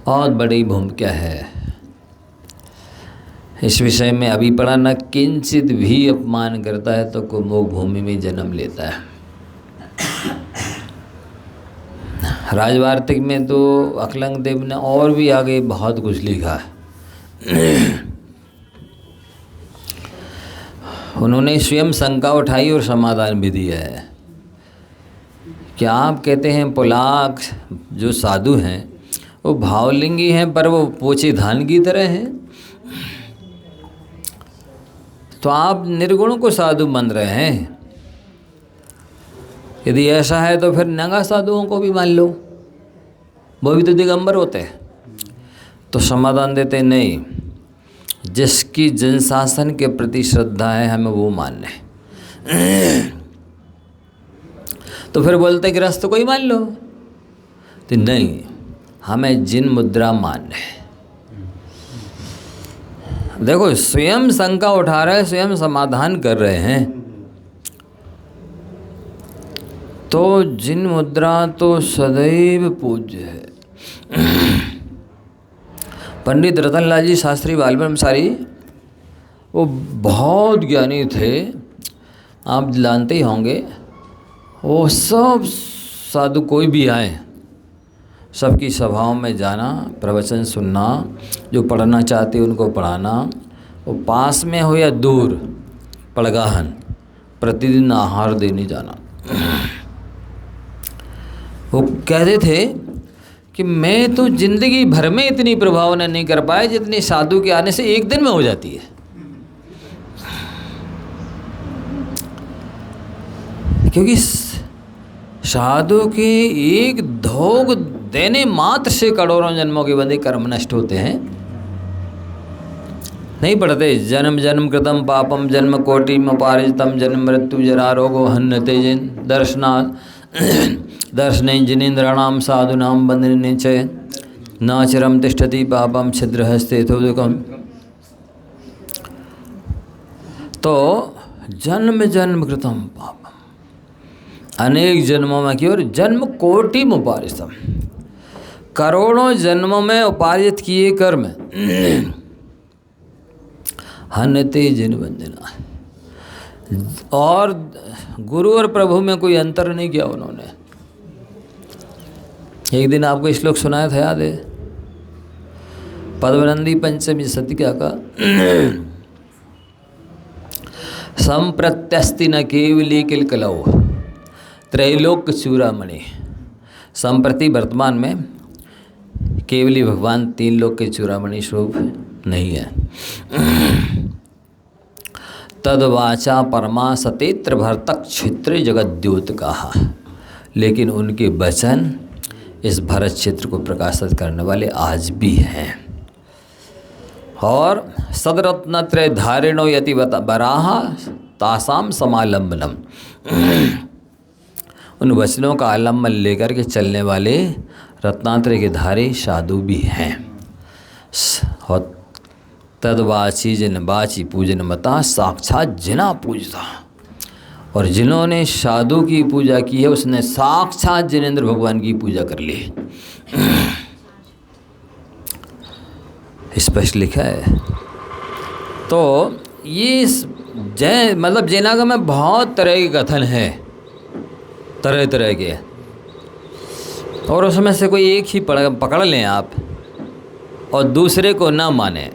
बहुत बड़ी भूमिका है। इस विषय में अभी पढ़ा, न किंचित भी अपमान करता है तो कुमुख भूमि में जन्म लेता है। राजवार्तिक में तो अकलंग देव ने और भी आगे बहुत कुछ लिखा है। उन्होंने स्वयं शंका उठाई और समाधान भी दिया है। क्या आप कहते हैं पुलाक जो साधु हैं वो भावलिंगी हैं पर वो पोचे धान की तरह हैं, तो आप निर्गुण को साधु मान रहे हैं। यदि ऐसा है तो फिर नंगा साधुओं को भी मान लो, वो भी तो दिगंबर होते हैं। तो समाधान देते नहीं, जिसकी जनशासन के प्रति श्रद्धा है हमें वो मानना है। तो फिर बोलते गृहस्थ को ही मान लो, तो नहीं, हमें जिन मुद्रा मानना है। देखो स्वयं शंका उठा रहे हैं, स्वयं समाधान कर रहे हैं, तो जिन मुद्रा तो सदैव पूज्य है। पंडित रतनलाल जी शास्त्री बालब्रह्मचारी वो बहुत ज्ञानी थे, आप जानते ही होंगे। वो सब साधु कोई भी आए सबकी सभाओं में जाना, प्रवचन सुनना, जो पढ़ना चाहते उनको पढ़ाना, वो पास में हो या दूर पड़गाहन, प्रतिदिन आहार देने जाना। वो कहते थे कि मैं तो जिंदगी भर में इतनी प्रभावना नहीं कर पाया जितनी साधु के आने से एक दिन में हो जाती है। क्योंकि साधु के एक धोग देने मात्र से करोड़ों जन्मों के बंधे कर्म नष्ट होते हैं। नहीं पढ़ते, जन्म जन्म कृतम पापम जन्म कोटि मपारितम जन्म मृत्यु जरा रोगो हन्यते जिन दर्शने जिनेन्द्राणाम साधुनाम बंधने च नाचरम तिष्ठति पापम छिद्रहस्ते दुखम। तो जन्म जन्म कृतम पापम, अनेक जन्मों में की और जन्म कोटि उपार्जितम, करोड़ों जन्मों में उपार्जित किए कर्म हन्यते जिन बंधना। और गुरु और प्रभु में कोई अंतर नहीं किया उन्होंने। एक दिन आपको श्लोक सुनाया था, याद है? पद्मनंदी पंचमी सतिका का संप्रत्यस्ति न केवली किलकलौ त्रैलोक चूड़ामणि। संप्रति वर्तमान में केवली भगवान तीन लोक के चूड़ामणि स्वरूप नहीं है। तदवाचा परमा सतेत्र भरतक क्षेत्र जगद्योत कहा, लेकिन उनके वचन इस भरत क्षेत्र को प्रकाशित करने वाले आज भी हैं। और सदरत्नत्रय धारिणो यति बराहा तासाम समालंबनम, उन वचनों का आलम्बन लेकर के चलने वाले रत्नात्रय के धारे साधु भी हैं। और तदवाची जिन बाची पूजन मता साक्षात जिना पूजता, और जिन्होंने साधु की पूजा की है उसने साक्षात जिनेंद्र भगवान की पूजा कर ली। स्पष्ट लिखा है। तो ये जय मतलब जैनागम में बहुत तरह के कथन हैं, तरह तरह के, और उसमें से कोई एक ही पकड़ लें आप और दूसरे को ना माने।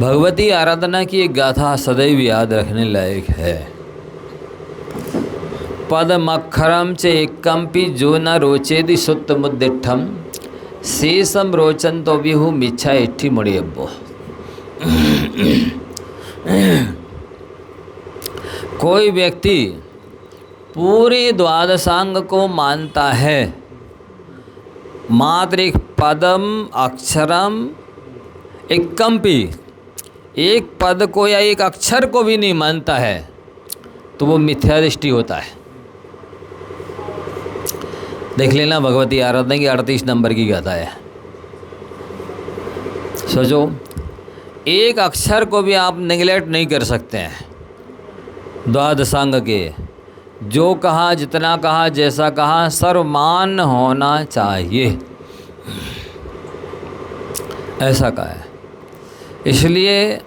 भगवती आराधना की एक गाथा सदैव याद रखने लायक है। पदमक्षरम च एकम्पि जो न रोचेदि सुत्त मुद्दिठम शेषम रोचन तो विहु मिच्छा इट्ठी मुड़ियब्बो। कोई व्यक्ति पूरे द्वादशांग को मानता है, मात्र एक पदम अक्षरम एकम्पि, एक पद को या एक अक्षर को भी नहीं मानता है, तो वो मिथ्या दृष्टि होता है। देख लेना भगवती आराधना की 38 नंबर की गाथा है। सोचो, एक अक्षर को भी आप निगलेक्ट नहीं कर सकते हैं द्वादशांग के। जो कहा, जितना कहा, जैसा कहा, सर्वमान होना चाहिए, ऐसा कहा है। इसलिए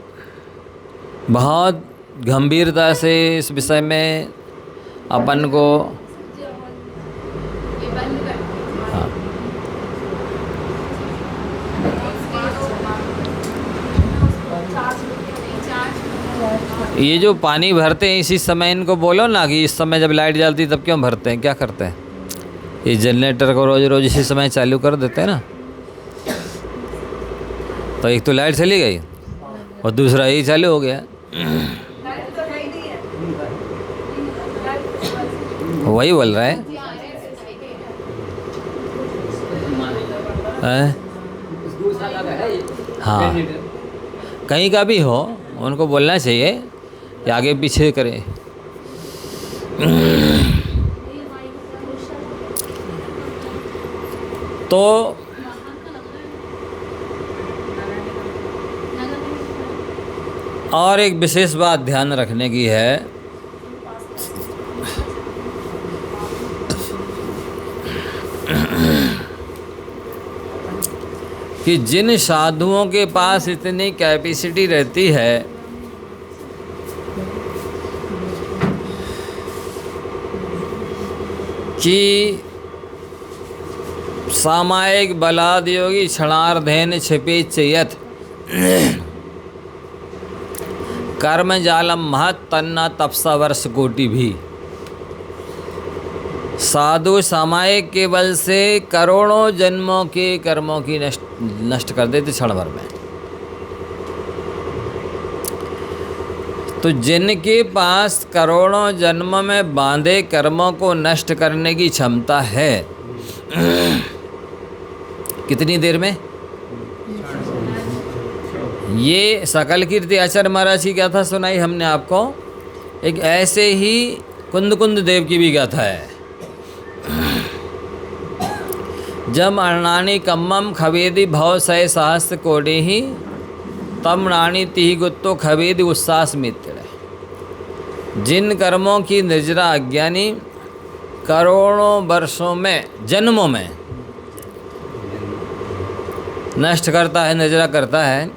बहुत गंभीरता से इस विषय में अपन को हाँ, ये जो पानी भरते हैं इसी समय, इनको बोलो ना कि इस समय जब लाइट जलती तब क्यों भरते हैं, क्या करते हैं? ये जनरेटर को रोज़ रोज़ इसी समय चालू कर देते हैं ना, तो एक तो लाइट चली गई और दूसरा यही चालू हो गया। वही बोल रहा है, हाँ, कहीं का भी हो उनको बोलना चाहिए कि आगे पीछे करें। तो और एक विशेष बात ध्यान रखने की है कि जिन साधुओं के पास इतनी कैपेसिटी रहती है कि सामायिक बलाद योगी क्षणार्धेन छिपे चयत कर्म जालम महत तन्ना तपसा वर्ष कोटि भी। साधु सामायिक के बल से करोड़ों जन्मों के कर्मों की नष्ट कर देते क्षण भर में। तो जिनके पास करोड़ों जन्म में बांधे कर्मों को नष्ट करने की क्षमता है, कितनी देर में? ये सकल कीर्ति आचार्य महाराज की गाथा सुनाई हमने आपको, एक ऐसे ही कुंद देव की भी गाथा है। जम अर्णानी कम्मम खवेदि भव सय सहस्त्र कोडि ही तम राणी तिहि गुत्तो खवेदि उस्सास मित्र। जिन कर्मों की निर्जरा अज्ञानी करोड़ों वर्षों में, जन्मों में नष्ट करता है, निर्जरा करता है,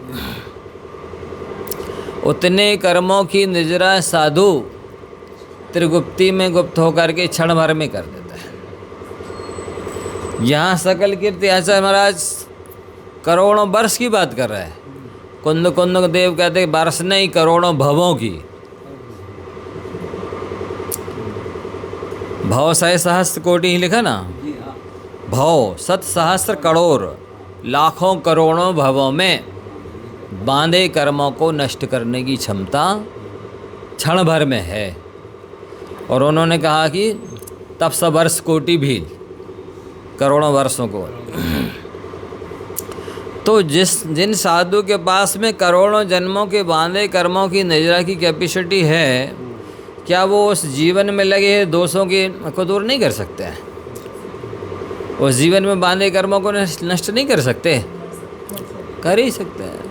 उतने कर्मों की निर्जरा साधु त्रिगुप्ती में गुप्त होकर के क्षण भर में कर देता है। यहाँ सकल कीर्ति आचार्य महाराज करोड़ों वर्ष की बात कर रहे हैं। कुंद देव कहते हैं वर्ष नहीं, करोड़ों भवों की। भव सय सहस्त्र कोटि ही लिखा ना, भव सत सहस्त्र करोड़ लाखों करोड़ों भवों में बांधे कर्मों को नष्ट करने की क्षमता क्षण भर में है। और उन्होंने कहा कि तपस वर्ष कोटि भी, करोड़ों वर्षों को। तो जिन साधु के पास में करोड़ों जन्मों के बांधे कर्मों की निर्जरा की कैपेसिटी है, क्या वो उस जीवन में लगे दोषों को दूर नहीं कर सकते हैं? उस जीवन में बांधे कर्मों को नष्ट नहीं कर सकते? कर ही सकते हैं।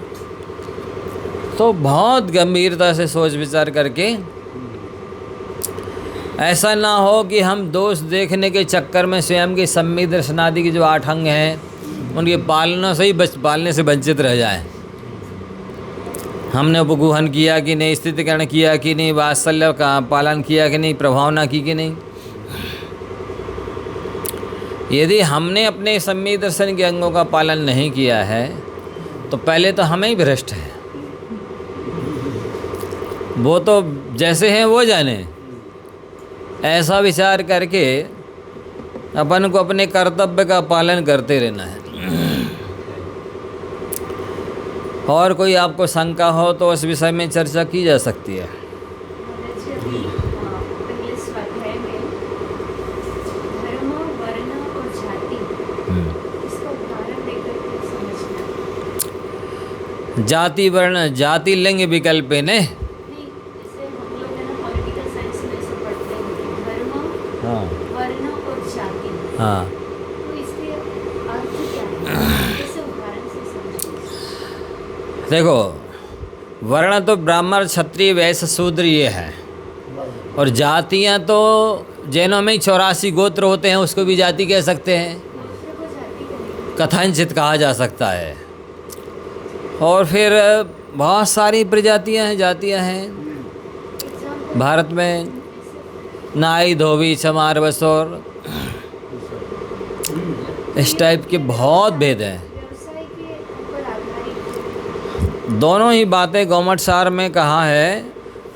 तो बहुत गंभीरता से सोच विचार करके, ऐसा ना हो कि हम दोष देखने के चक्कर में स्वयं के सम्यक दर्शन आदि के जो 8 अंग हैं उनके पालने से वंचित रह जाए। हमने उपगुहन किया कि नहीं, स्थितिकरण किया कि नहीं, वात्सल्य का पालन किया कि नहीं, प्रभावना की कि नहीं। यदि हमने अपने सम्यक दर्शन के अंगों का पालन नहीं किया है तो पहले तो हमें ही भ्रष्ट है। वो तो जैसे हैं वो जाने, ऐसा विचार करके अपन को अपने कर्तव्य का पालन करते रहना है। और कोई आपको शंका हो तो उस विषय में चर्चा की जा सकती है। जाति वर्ण जाति लिंग विकल्प ने, हाँ वर्ण और जाति, हाँ, तो इसके अर्थ क्या है? जैसे उदाहरण से समझिए। देखो, वर्ण तो ब्राह्मण क्षत्रिय वैश्य शूद्र ये है, और जातियाँ तो जैनों में 84 गोत्र होते हैं, उसको भी जाति कह सकते हैं, कथनचित कहा जा सकता है। और फिर बहुत सारी प्रजातियाँ हैं, जातियाँ हैं भारत में, नाई, धोबी, चमार, बसोर, इस टाइप के बहुत भेद हैं। व्यवसाय के ऊपर आधारित दोनों ही बातें गौमठ सार में कहा है,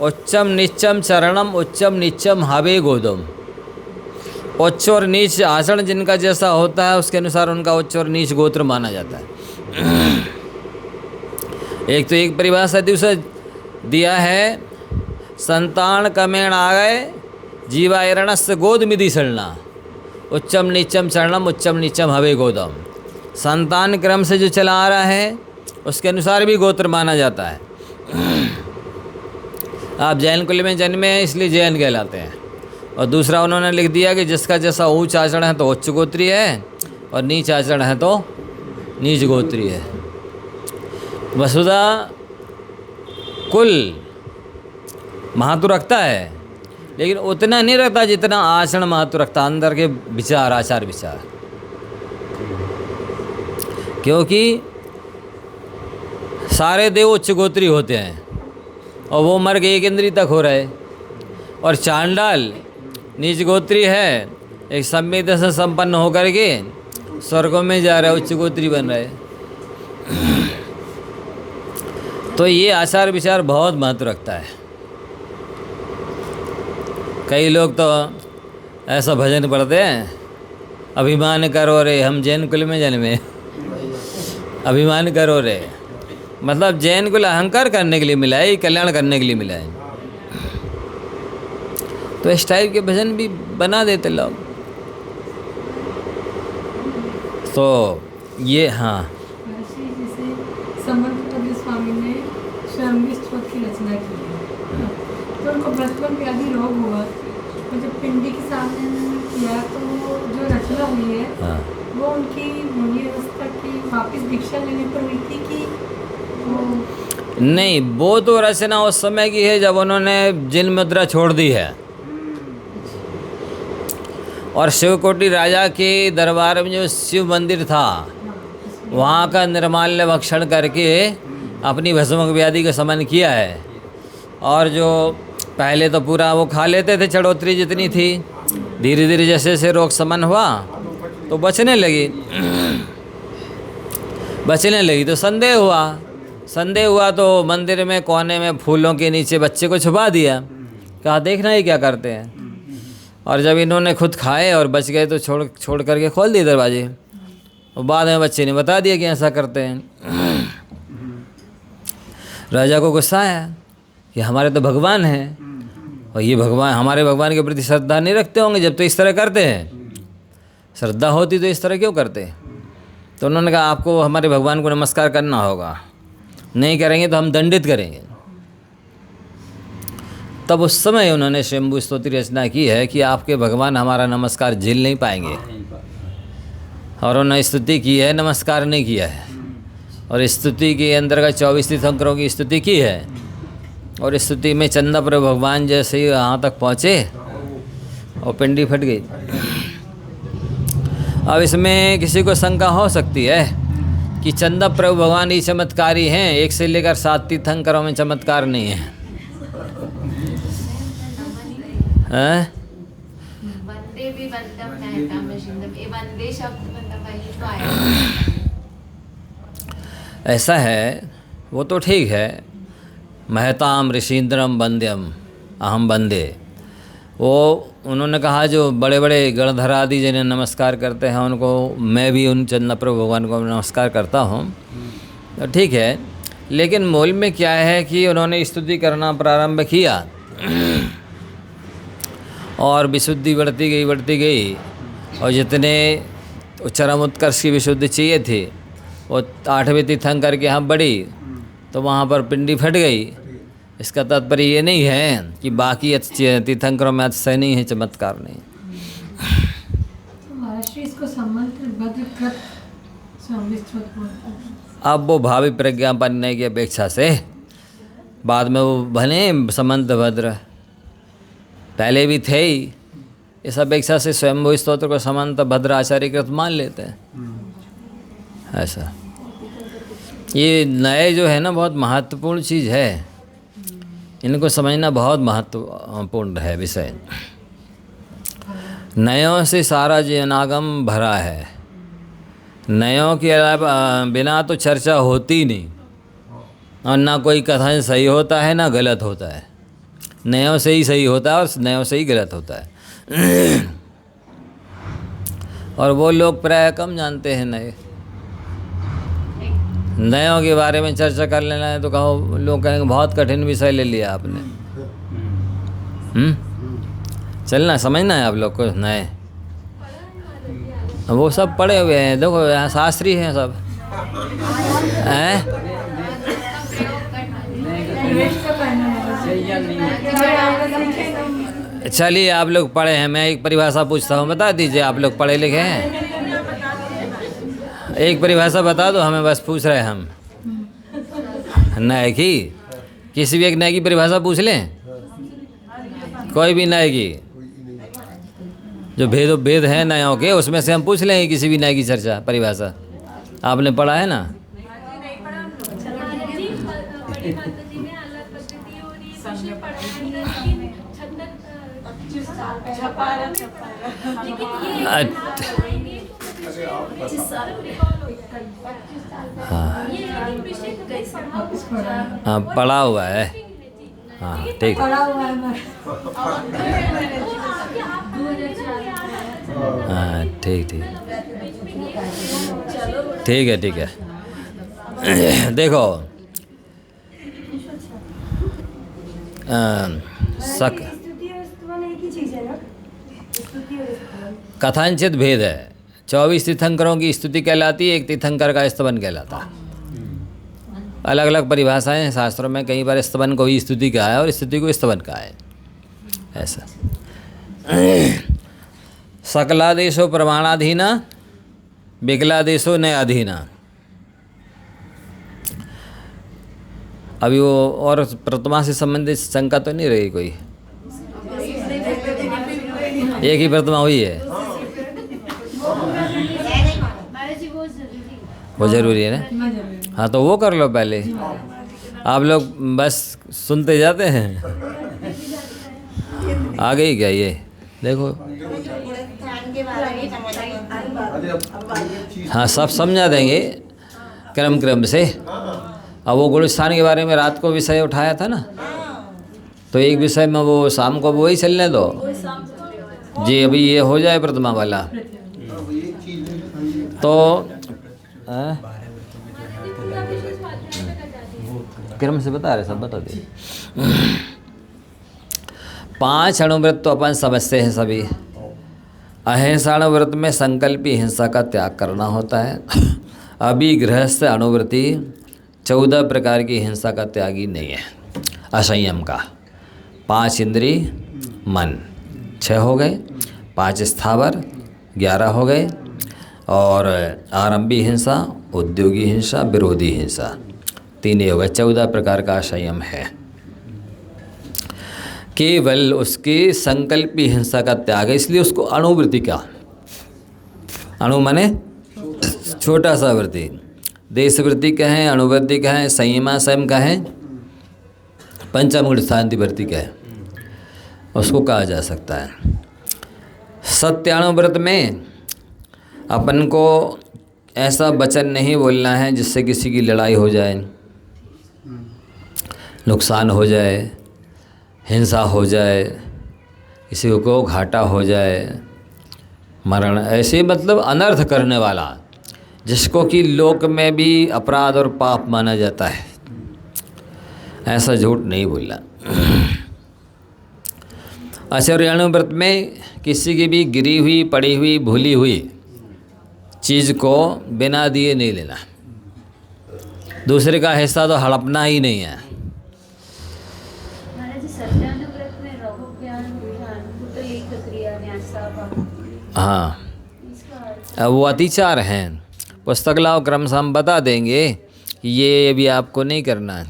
उच्चम निच्चम चरणम उच्चम निच्चम हवे गोदम। उच्च और नीच आचरण जिनका जैसा होता है उसके अनुसार उनका उच्च और नीच गोत्र माना जाता है। एक तो एक परिभाषा दूसरा दिया है, संतान कमेण आ गए जीवा एरणस्य गोद मिधि सड़ना, उच्चम नीचम चरणम उच्चम नीचम हवे गोदम। संतान क्रम से जो चला आ रहा है उसके अनुसार भी गोत्र माना जाता है। आप जैन कुल में जन्मे हैं इसलिए जैन कहलाते हैं। और दूसरा उन्होंने लिख दिया कि जिसका जैसा ऊंच आचरण है तो उच्च गोत्रीय है और नीच आचरण है तो नीच गोत्रीय है। वसुधा कुल महत्व रखता है, लेकिन उतना नहीं रखता जितना आचरण महत्व रखता, अंदर के विचार, आचार विचार। क्योंकि सारे देव उच्च गोत्री होते हैं और वो मर के एक इंद्री तक हो रहे, और चांडाल नीच गोत्री है, एक संवेद से संपन्न होकर के स्वर्गों में जा रहा है, उच्च गोत्री बन रहे। तो ये आचार विचार बहुत महत्व रखता है। कई लोग तो ऐसा भजन पढ़ते हैं, अभिमान करो रे हम जैन कुल में जन्मे। अभिमान करो रे मतलब जैन कुल अहंकार करने के लिए मिला है, कल्याण करने के लिए मिला है। तो इस टाइप के भजन भी बना देते लोग। तो ये हाँ, जैसे समर्थ स्वामी ने स्वयं स्तोत्र की रचना की है, तो उनको बचपन में आदि रोग हुआ, तो जब पिंडी के सामने उन्होंने किया तो वो जो रचना हुई है हाँ। वो उनकी मुनि अवस्था की वापस दीक्षा लेने पर हुई थी कि वो नहीं, वो तो रचना उस समय की है जब उन्होंने जिन मुद्रा छोड़ दी है और शिवकोटि राजा के दरबार में जो शिव मंदिर था वहाँ का निर्माल्य भक्षण करके अपनी भस्म व्याधि का समन किया है। और जो पहले तो पूरा वो खा लेते थे, चढ़ोतरी जितनी थी, धीरे धीरे जैसे जैसे रोग समन हुआ तो बचने लगी तो संदेह हुआ तो मंदिर में कोने में फूलों के नीचे बच्चे को छुपा दिया, कहा देखना ही क्या करते हैं। और जब इन्होंने खुद खाए और बच गए तो छोड़ करके खोल दिए दरवाजे। और बाद में बच्चे ने बता दिया कि ऐसा करते हैं। राजा को गुस्सा आया कि हमारे तो भगवान हैं और ये भगवान हमारे भगवान के प्रति श्रद्धा नहीं रखते होंगे जब तो इस तरह करते हैं। श्रद्धा होती तो इस तरह क्यों करते। तो उन्होंने कहा आपको हमारे भगवान को नमस्कार करना होगा, नहीं करेंगे तो हम दंडित करेंगे। तब उस समय उन्होंने शंभु स्तोत्र रचना की है कि आपके भगवान हमारा नमस्कार झेल नहीं पाएंगे। और उन्होंने स्तुति की है, नमस्कार नहीं किया है। और स्तुति के अंदर का 24 तीर्थंकरों की स्तुति की है। और स्तुति में चंदा प्रभु भगवान जैसे ही यहाँ तक पहुँचे और पिंडी फट गई। अब इसमें किसी को शंका हो सकती है कि चंदा प्रभु भगवान ही चमत्कारी हैं, 1 से लेकर 7 तीर्थंकरों में चमत्कार नहीं है। वंदे भी वंदम नैताम शिंदम, ये वंदे शब्द मतलब वही तो आया। ऐसा है, वो तो ठीक है। महताम ऋषींद्रम वंद्यम अहम वंदे, वो उन्होंने कहा जो बड़े बड़े गणधर आदि जिन्हें नमस्कार करते हैं उनको मैं भी उन चंदा प्रभु भगवान को नमस्कार करता हूँ। तो ठीक है, लेकिन मूल में क्या है कि उन्होंने स्तुति करना प्रारंभ किया और विशुद्धि बढ़ती गई और जितने चरम उत्कर्ष की विशुद्धि चाहिए थी वो 8वें तीर्थंकर के यहाँ बढ़ी तो वहाँ पर पिंडी फट गई। इसका तात्पर्य ये नहीं है कि बाकी तीर्थंकरों में अतिशय नहीं है, चमत्कार नहीं। तो महाराष्ट्र इसको समंत्र भद्रकृत स्वामी स्तोत्र बोलते हैं। अब वो भावी प्रज्ञा बनने की अपेक्षा से बाद में वो बने समंत भद्र। पहले भी थे ही। इस अपेक्षा से स्वयंभू स्तोत्र को समानता भद्राचार्य कृत मान लेते हैं। ऐसा ये नए जो है ना बहुत महत्वपूर्ण चीज़ है, इनको समझना बहुत महत्वपूर्ण है विषय। नयों से सारा जीवनागम भरा है, नयों के अलावा बिना तो चर्चा होती नहीं, और ना कोई कथन सही होता है ना गलत होता है। नयों से ही सही होता है और नयों से ही गलत होता है। और वो लोग प्राय कम जानते हैं नयों के बारे में चर्चा कर लेना है तो कहो, लोग कहेंगे बहुत कठिन विषय ले लिया आपने। चलना समझना है आप लोग को नए, वो सब पढ़े हुए हैं, देखो यहाँ शास्त्री हैं सब हैं। चलिए आप लोग पढ़े हैं, मैं एक परिभाषा पूछता हूँ, बता दीजिए। आप लोग पढ़े लिखे हैं, एक परिभाषा बता दो हमें, बस पूछ रहे हैं हम। नए की किसी भी एक नए की परिभाषा पूछ लें, कोई भी नए की जो भेद है नयों के, उसमें से हम पूछ लेंगे किसी भी नए की चर्चा परिभाषा। आपने पढ़ा है ना? हाँ पढ़ा हुआ है, हाँ ठीक है, हाँ ठीक ठीक ठीक है ठीक है। देखो कथांचित भेद है। 24 तीर्थंकरों की स्तुति कहलाती है, एक तीर्थंकर का स्तवन कहलाता है। अलग अलग परिभाषाएं हैं शास्त्रों में, कई बार स्तवन को ही स्तुति कहा है और स्तुति को स्तवन कहा है। ऐसा सकलादेशो प्रमाणाधीना विकलादेशो न अधीना। अभी वो और प्रतिमा से संबंधित शंका तो नहीं रही कोई? एक ही प्रतिमा हुई है, वो जरूरी है ना? हाँ तो वो कर लो पहले, आप लोग बस सुनते जाते हैं। आ गई क्या ये? देखो हाँ सब समझा देंगे क्रम से। अब वो गुलिस्तान के बारे में रात को विषय उठाया था ना, तो एक विषय में वो शाम को वही चलने दो जी। अभी ये हो जाए प्रतिमा वाला तो क्रम से बता रहे, सब बता दे। 5 अणुव्रत तो अपन समझते हैं सभी। अहिंसा अणुव्रत में संकल्पी हिंसा का त्याग करना होता है। अभी गृहस्थ अणुव्रति 14 प्रकार की हिंसा का त्यागी नहीं है, असंयम का। 5 इंद्री मन 6 हो गए, 5 स्थावर 11 हो गए, और आरंभी हिंसा, उद्योगी हिंसा, विरोधी हिंसा 3 हो गए। 14 प्रकार का संयम है। केवल उसके संकल्पी हिंसा का त्याग है, इसलिए उसको अणुवृत्ति का, अणु माने छोटा सा वृत्ति, देशवृत्ति कहें, अणुवृत्ति कहें, संयमा संयम कहें, पंचमूढ़ शांति वृत्ति कहें, उसको कहा जा सकता है। सत्यानुव्रत में अपन को ऐसा वचन नहीं बोलना है जिससे किसी की लड़ाई हो जाए, नुकसान हो जाए, हिंसा हो जाए, किसी को घाटा हो जाए, मरण, ऐसे मतलब अनर्थ करने वाला, जिसको कि लोक में भी अपराध और पाप माना जाता है, ऐसा झूठ नहीं बोलना। आचार्यानुव्रत में किसी की भी गिरी हुई, पड़ी हुई, भूली हुई चीज़ को बिना दिए नहीं लेना। दूसरे का हिस्सा तो हड़पना ही नहीं है। हाँ, अब वो अतिचार हैं, पुस्तक लाओ, क्रम से हम बता देंगे, ये भी आपको नहीं करना है।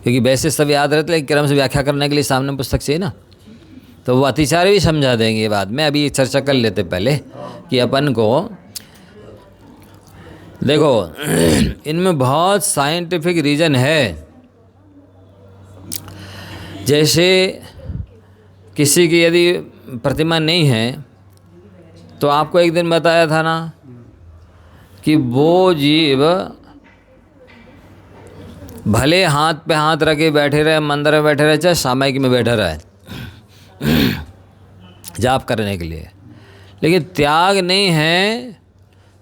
क्योंकि वैसे सब याद रहते लेकिन क्रम से व्याख्या करने के लिए सामने पुस्तक चाहिए ना, तो वो अतिचार्य भी समझा देंगे बाद में। अभी चर्चा कर लेते पहले कि अपन को देखो इनमें बहुत साइंटिफिक रीज़न है। जैसे किसी की यदि प्रतिमा नहीं है तो आपको एक दिन बताया था ना कि वो जीव भले हाथ पे हाथ रखे बैठे रहे, मंदिर में बैठे रहे, चाहे सामायिक में बैठा रहे जाप करने के लिए, लेकिन त्याग नहीं है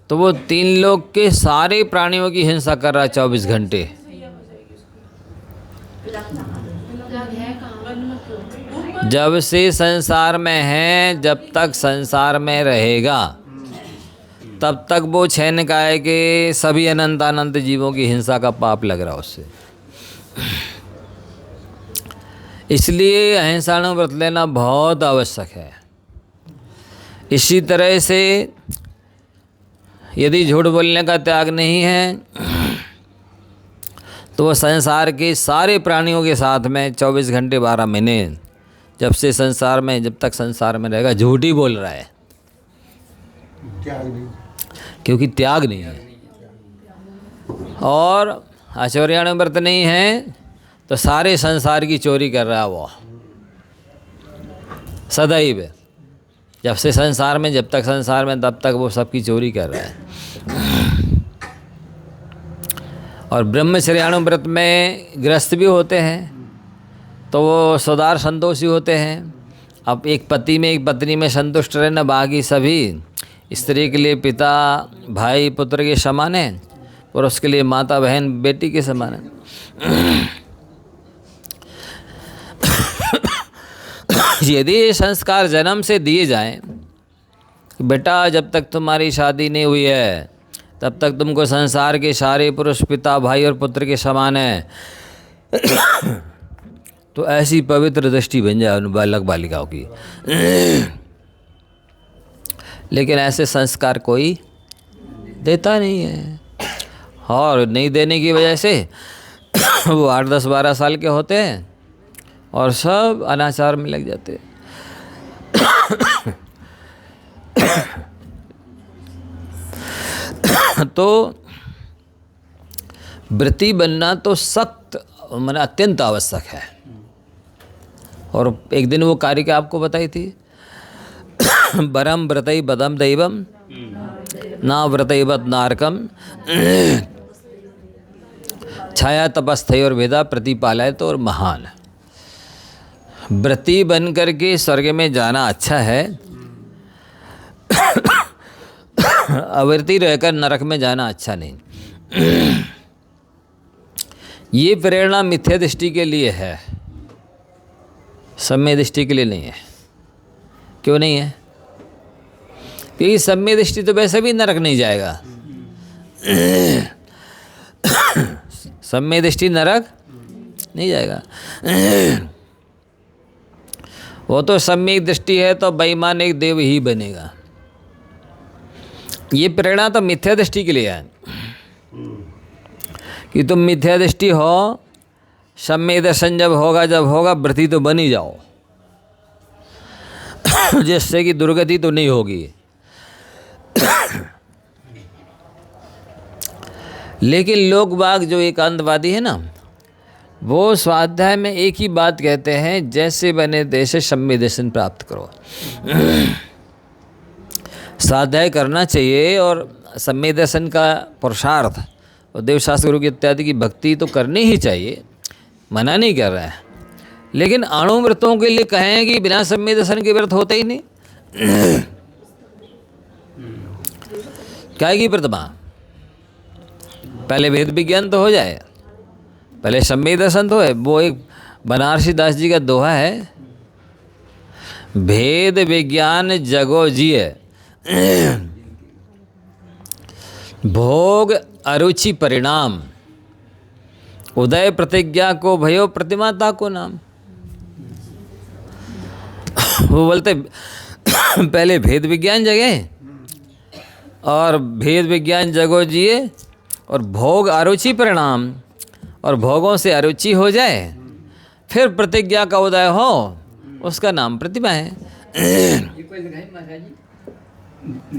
तो वो 3 लोक के सारे प्राणियों की हिंसा कर रहा है 24 घंटे। जब से संसार में है, जब तक संसार में रहेगा, तब तक वो 6 निकाय के सभी अनंत अनंत जीवों की हिंसा का पाप लग रहा उससे। इसलिए अहिंसा व्रत लेना बहुत आवश्यक है। इसी तरह से यदि झूठ बोलने का त्याग नहीं है तो वह संसार के सारे प्राणियों के साथ में 24 घंटे 12 महीने जब से संसार में, जब तक संसार में रहेगा झूठ ही बोल रहा है, क्योंकि त्याग नहीं है। और आचौर्याण व्रत नहीं है तो सारे संसार की चोरी कर रहा है वो सदैव। जब से संसार में, जब तक संसार में, तब तक वो सबकी चोरी कर रहा है। और ब्रह्मचर्याणु व्रत में गृहस्थ भी होते हैं तो वो सदार संतोषी होते हैं। अब एक पति में, एक पत्नी में संतुष्ट रहना, बाकी सभी स्त्री के लिए पिता भाई पुत्र के समान है, पुरुष के लिए माता बहन बेटी के समान है। यदि ये संस्कार जन्म से दिए जाएं कि बेटा जब तक तुम्हारी शादी नहीं हुई है तब तक तुमको संसार के सारे पुरुष पिता भाई और पुत्र के समान है, तो ऐसी पवित्र दृष्टि बन जाए उन बालक बालिकाओं की। लेकिन ऐसे संस्कार कोई देता नहीं है, और नहीं देने की वजह से वो 8, 10, 12 साल के होते हैं और सब अनाचार में लग जाते हैं। तो व्रती बनना तो सख्त माने अत्यंत आवश्यक है। और एक दिन वो कारिका आपको बताई थी, बरम व्रतई बदम दैवम ना व्रतैवत नारकम छाया तपस्थय और वेदा प्रतिपालय तो और महान। व्रती बन करके स्वर्ग में जाना अच्छा है, अव्रती रहकर नरक में जाना अच्छा नहीं। ये प्रेरणा मिथ्या दृष्टि के लिए है, सम्य दृष्टि के लिए नहीं है। क्यों नहीं है? क्योंकि सम्य दृष्टि तो वैसे भी नरक नहीं जाएगा। सम्य दृष्टि नरक नहीं जाएगा। वो तो सम्यक दृष्टि है तो बेईमान एक देव ही बनेगा। ये प्रेरणा तो मिथ्या दृष्टि के लिए है कि तुम मिथ्या दृष्टि हो, सम्यक दर्शन जब होगा व्रती तो बन ही जाओ, जिससे कि दुर्गति तो नहीं होगी। लेकिन लोग बाग जो एकांतवादी है ना, वो स्वाध्याय में एक ही बात कहते हैं, जैसे बने तैसे सम्यक दर्शन प्राप्त करो। स्वाध्याय करना चाहिए और सम्यक दर्शन का पुरुषार्थ और देवशास्त्र गुरु की इत्यादि की भक्ति तो करनी ही चाहिए, मना नहीं कर रहा है। लेकिन अणु व्रतों के लिए कहें कि बिना सम्यक दर्शन के व्रत होते ही नहीं। क्या की प्रतिमा? पहले वेद विज्ञान तो हो जाए, पहले सम्यक दर्शन तो है। वो एक बनारसी दास जी का दोहा है, भेद विज्ञान जगो जिए भोग अरुचि परिणाम, उदय प्रतिज्ञा को भयो प्रतिमाता को नाम। वो बोलते पहले भेद विज्ञान जगे और भेद विज्ञान जगो जिए और भोग अरुचि परिणाम, और भोगों से अरुचि हो जाए, फिर प्रतिज्ञा का उदय हो, उसका नाम प्रतिभा है। ये कोई जगह महाराज जी,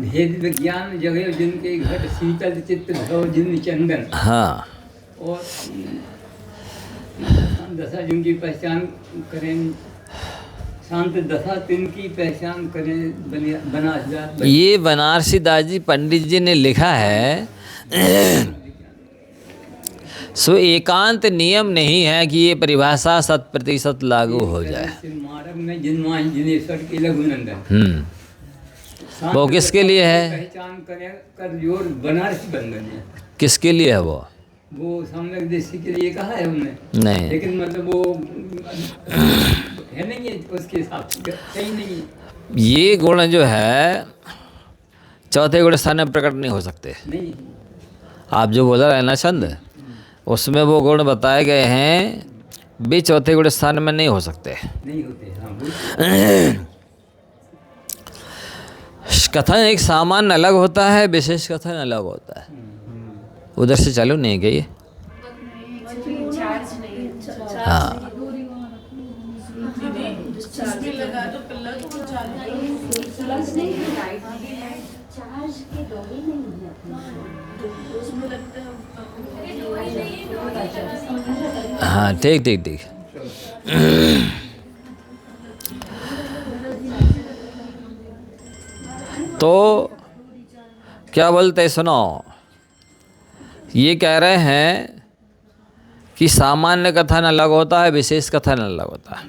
भेद विज्ञान जगह जिनके घट शीतल चित्त भव जिन चंदन, हाँ, और दशा जिनकी पहचान करें, शांत दशा तिनकी पहचान करें, बनारस ये बनारसी दास जी पंडित जी ने लिखा है। सो एकांत नियम नहीं है कि ये परिभाषा 100% लागू हो जाए। मार्ग में जिन्माही जिनेश्वर के लघुनंदन, वो किसके लिए है? पहचान करें कर जोर बनारसी बंधन है। किसके लिए है वो? सम्यक दृष्टि के लिए कहा है हमने, नहीं, लेकिन मतलब वो है नहीं है, उसके हिसाब से सही नहीं है। ये गुण जो है चौथे गुण स्थान में प्रकट नहीं हो सकते। नहीं, आप जो बोला रहे ना छंद, उसमें वो गुण बताए गए हैं, भी चौथे गुण स्थान में नहीं हो सकते। नहीं होते। हाँ, कथन एक सामान्य अलग होता है, विशेष कथन अलग होता है। उधर से चालू नहीं गई। चार्ज नहीं। हाँ, हाँ, ठीक ठीक ठीक। तो क्या बोलते, सुनो, ये कह रहे हैं कि सामान्य कथन अलग होता है, विशेष कथन अलग होता है।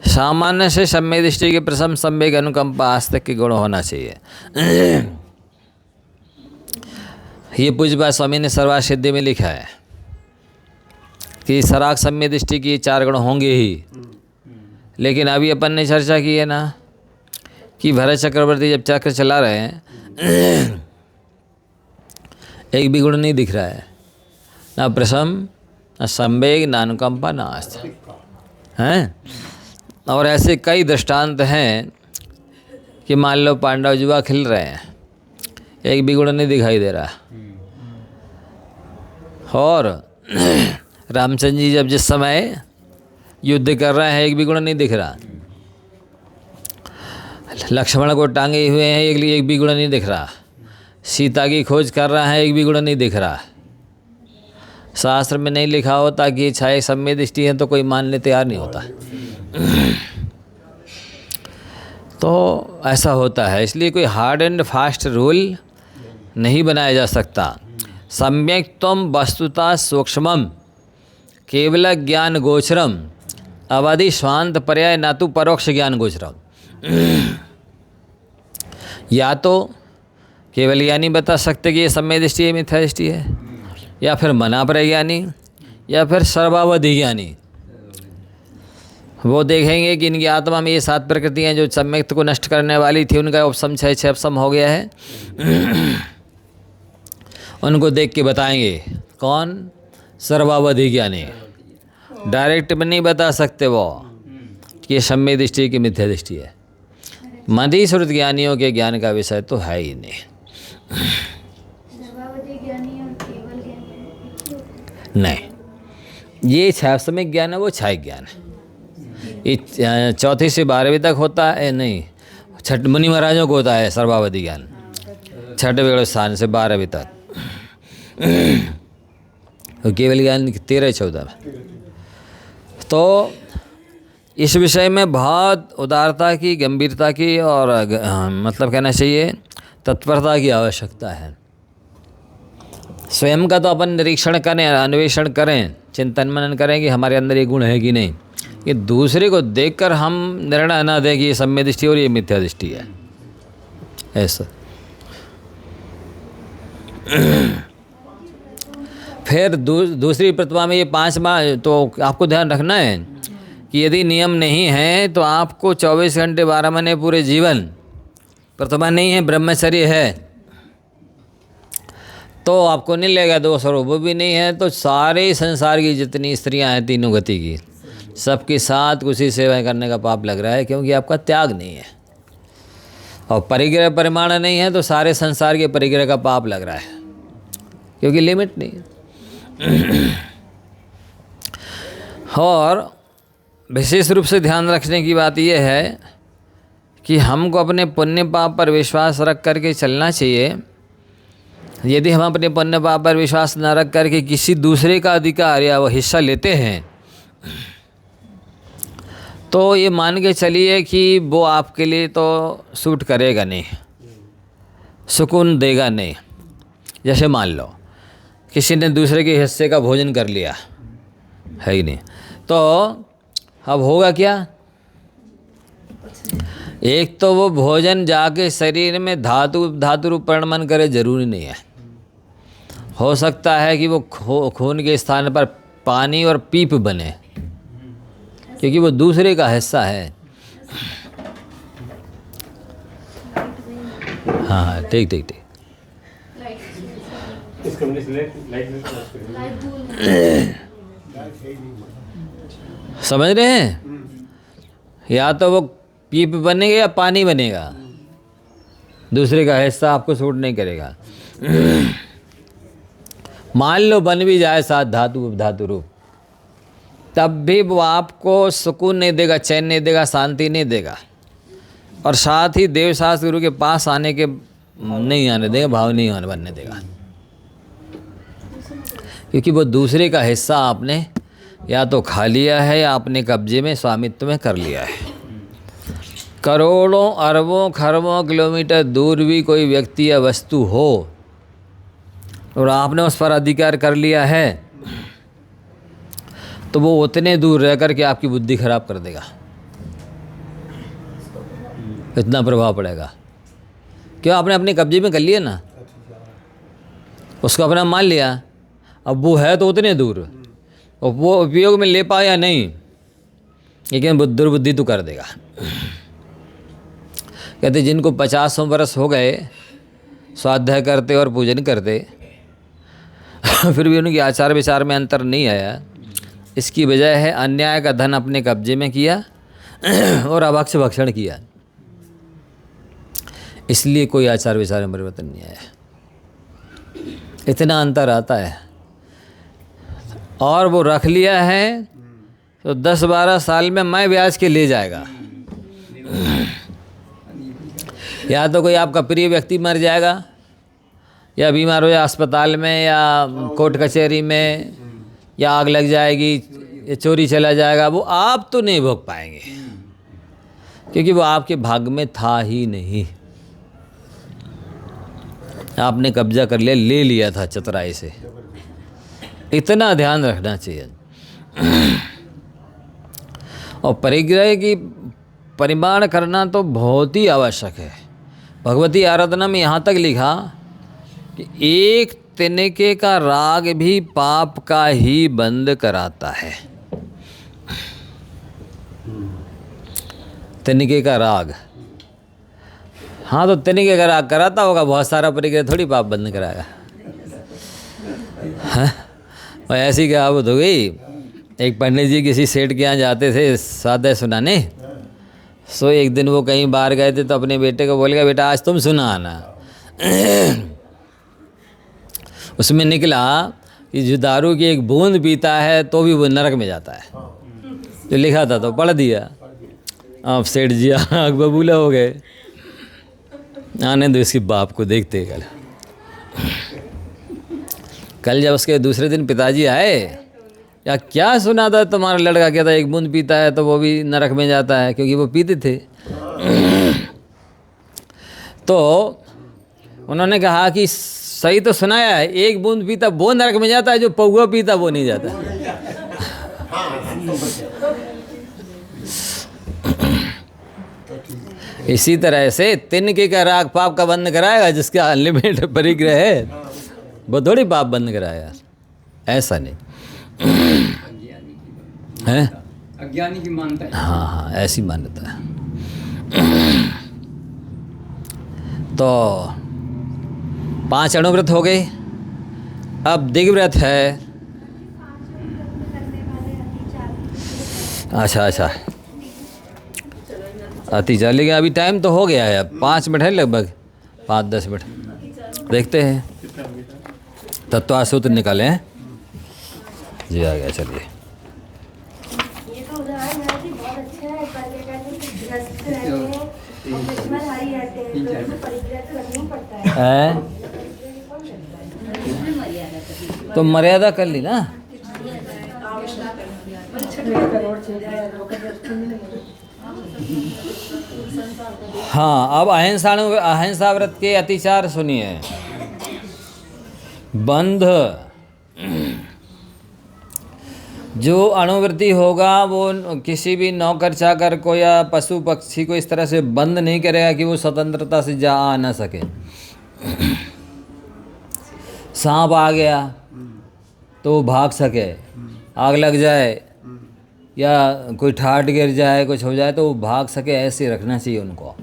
सामान्य से सम्यक दृष्टि के प्रथम संवेग अनुकंपा आस्तिक के गुण होना चाहिए। ये पूज्यपाद स्वामी ने सर्वार्थ सिद्धि में लिखा है कि सराग सम्यक दृष्टि की 4 गुण होंगे ही। लेकिन अभी अपन ने चर्चा की है ना कि भरत चक्रवर्ती जब चक्र चला रहे हैं, एक भी गुण नहीं दिख रहा है, ना प्रथम, ना संवेग, ना अनुकंपा, ना आस्तिक हैं। और ऐसे कई दृष्टांत हैं कि मान लो पांडव जुआ खेल रहे हैं, एक भी गुण नहीं दिखाई दे रहा। और रामचंद्र जी जब जिस समय युद्ध कर रहे हैं, एक भी गुण नहीं दिख रहा। लक्ष्मण को टांगे हुए हैं, एक भी गुण नहीं दिख रहा। सीता की खोज कर रहा है, एक भी गुण नहीं दिख रहा। शास्त्र में नहीं लिखा होता कि छाए सम्यक दृष्टि है तो कोई मानने तैयार नहीं होता। तो ऐसा होता है, इसलिए कोई हार्ड एंड फास्ट रूल नहीं बनाया जा सकता। सम्यक्त्वम वस्तुतः सूक्ष्मम केवल ज्ञान गोचरम अवधि स्वांत पर्याय ना तो परोक्ष ज्ञान गोचरम। या तो केवल ज्ञानी बता सकते कि ये सम्यक दृष्टि है, मिथ्या दृष्टि है, या फिर मना पर ज्ञानी, या फिर सर्वावधि ज्ञानी। वो देखेंगे कि इनकी आत्मा में ये 7 प्रकृतियाँ जो सम्यक्त को नष्ट करने वाली थी, उनका उपशम 6 उपशम हो गया है। उनको देख के बताएंगे। कौन? सर्वावधि ज्ञानी। डायरेक्ट में नहीं बता सकते वो कि ये सम्यक दृष्टि की मिथ्या दृष्टि है। मदि श्रुत ज्ञानियों के ज्ञान का विषय तो है ही नहीं। नहीं, ये 6 सम्यक ज्ञान है, वो 6 ज्ञान है। ये 4 से 12वीं तक होता है, नहीं, छठ मुनि महाराजों को होता है सर्वावधि ज्ञान, 6वें स्थान से 12वीं तक। तो केवल ज्ञान 13-14 में। तो इस विषय में बहुत उदारता की, गंभीरता की और मतलब कहना चाहिए तत्परता की आवश्यकता है। स्वयं का तो अपन निरीक्षण करें, अन्वेषण करें, चिंतन मनन करें कि हमारे अंदर ये गुण है कि नहीं। ये दूसरे को देखकर हम निर्णय ना दें कि ये सम्यक दृष्टि और ये मिथ्या दृष्टि है, ऐसा। फिर दूसरी प्रतिभा में ये 5 बार तो आपको ध्यान रखना है कि यदि नियम नहीं है तो आपको 24 घंटे 12 महीने पूरे जीवन प्रतिभा नहीं है, ब्रह्मचर्य है, तो आपको नहीं लगेगा। दोष और वो भी नहीं है तो सारे संसार की जितनी स्त्रियां हैं, तीनों गति की, सबके साथ उसी सेवा करने का पाप लग रहा है, क्योंकि आपका त्याग नहीं है। और परिग्रह परिमाण नहीं है तो सारे संसार के परिग्रह का पाप लग रहा है, क्योंकि लिमिट नहीं है। और विशेष रूप से ध्यान रखने की बात यह है कि हमको अपने पुण्य पाप पर विश्वास रख करके चलना चाहिए। यदि हम अपने पुण्य पाप पर विश्वास न रख करके किसी दूसरे का अधिकार या वो हिस्सा लेते हैं तो ये मान के चलिए कि वो आपके लिए तो सूट करेगा नहीं, सुकून देगा नहीं। जैसे मान लो किसी ने दूसरे के हिस्से का भोजन कर लिया है ही नहीं, तो अब होगा क्या? एक तो वो भोजन जाके शरीर में धातु रूप परिणमन करे, जरूरी नहीं है। हो सकता है कि वो खून के स्थान पर पानी और पीप बने, क्योंकि वो दूसरे का हिस्सा है। हाँ ठीक ठीक ठीक। समझ रहे हैं? या तो वो पीप बनेगा या पानी बनेगा, दूसरे का हिस्सा आपको सूट नहीं करेगा। मान लो बन भी जाए साथ धातु रूप, तब भी वो आपको सुकून नहीं देगा, चैन नहीं देगा, शांति नहीं देगा, और साथ ही देवशास्त्र गुरु के पास आने के नहीं आने देगा, भाव नहीं आने बनने देगा, क्योंकि वो दूसरे का हिस्सा आपने या तो खा लिया है या अपने कब्जे में स्वामित्व में कर लिया है। करोड़ों अरबों खरबों किलोमीटर दूर भी कोई व्यक्ति या वस्तु हो और आपने उस पर अधिकार कर लिया है तो वो उतने दूर रह कर के आपकी बुद्धि खराब कर देगा, इतना प्रभाव पड़ेगा। क्यों? आपने अपने कब्जे में कर लिया ना, उसको अपना मान लिया, अब वो है तो उतने दूर, और वो उपयोग में ले पाया नहीं, लेकिन दुर्बुद्धि तो कर देगा। कहते जिनको 50 वर्ष हो गए स्वाध्याय करते और पूजन करते फिर भी उनके आचार विचार में अंतर नहीं आया, इसकी वजह है अन्याय का धन अपने कब्जे में किया और अभक्ष भक्षण किया, इसलिए कोई आचार विचार में परिवर्तन नहीं आया। इतना अंतर आता है। और वो रख लिया है तो 10-12 साल में मैं ब्याज के ले जाएगा। या तो कोई आपका प्रिय व्यक्ति मर जाएगा, या बीमार हो जाए अस्पताल में, या कोर्ट कचहरी में, या आग लग जाएगी, या चोरी चला जाएगा, वो आप तो नहीं भोग पाएंगे, क्योंकि वो आपके भाग में था ही नहीं। आपने कब्जा कर लिया, ले लिया था चतुराई से। इतना ध्यान रखना चाहिए। और परिग्रह की परिमाण करना तो बहुत ही आवश्यक है। भगवती आराधना में यहाँ तक लिखा कि एक तिनके का राग भी पाप का ही बंद कराता है। तिनके का राग, हाँ तो तिनके का राग कराता होगा, बहुत सारा परिग्रह थोड़ी पाप बंद कराएगा। हाँ? और ऐसी कहावत हो गई, एक पंडित जी किसी सेठ के यहाँ जाते थे स्वाध्याय सुनाने। सो एक दिन वो कहीं बाहर गए थे तो अपने बेटे को बोलेगा, बेटा आज तुम सुना आना। उसमें निकला कि जो दारू की एक बूंद पीता है तो भी वो नरक में जाता है। जो लिखा था तो पढ़ दिया। अब सेठ जी आग बबूला हो गए। आने दो इसके बाप को, देखते कल जब उसके दूसरे दिन पिताजी आए, या क्या सुना था तुम्हारा लड़का, कहता एक बूंद पीता है तो वो भी नरक में जाता है, क्योंकि वो पीते थे। तो उन्होंने कहा कि सही तो सुनाया है, एक बूंद पीता वो नरक में जाता है, जो पौवा पीता वो नहीं जाता। इसी तरह से तिनके का राग पाप का बंद कराएगा, जिसका अनलिमिटेड परिग्रह है वो थोड़ी पाप बंद कराएगा, ऐसा नहीं है। अज्ञानी की मानता है। हाँ हाँ, ऐसी मान्यता है। तो 5 अणुव्रत हो गए, अब दिग्व्रत है। अच्छा, अति चलेगा। अभी टाइम तो हो गया है, अब 5 मिनट है, लगभग 5-10 मिनट देखते हैं। तत्वासूत्र निकालें। जी आ गया, चलिए। ये तो उदाहरण है कि बहुत अच्छा है। पहले का जो ग्रस्त रहते हैं और दुश्मन हारी रहते हैं, तो उसमें परिग्रह तो रखना ही पड़ता है। तो मर्यादा कर ली ना। हाँ, अब अहिंसा व्रत के अतिचार सुनिए। बंध, जो अनुवृत्ति होगा वो किसी भी नौकर चाकर को या पशु पक्षी को इस तरह से बंद नहीं करेगा कि वो स्वतंत्रता से जा आ ना सके। सांप आ गया तो वो भाग सके, आग लग जाए या कोई ठाट गिर जाए, कुछ हो जाए तो वो भाग सके, ऐसे रखना चाहिए उनको।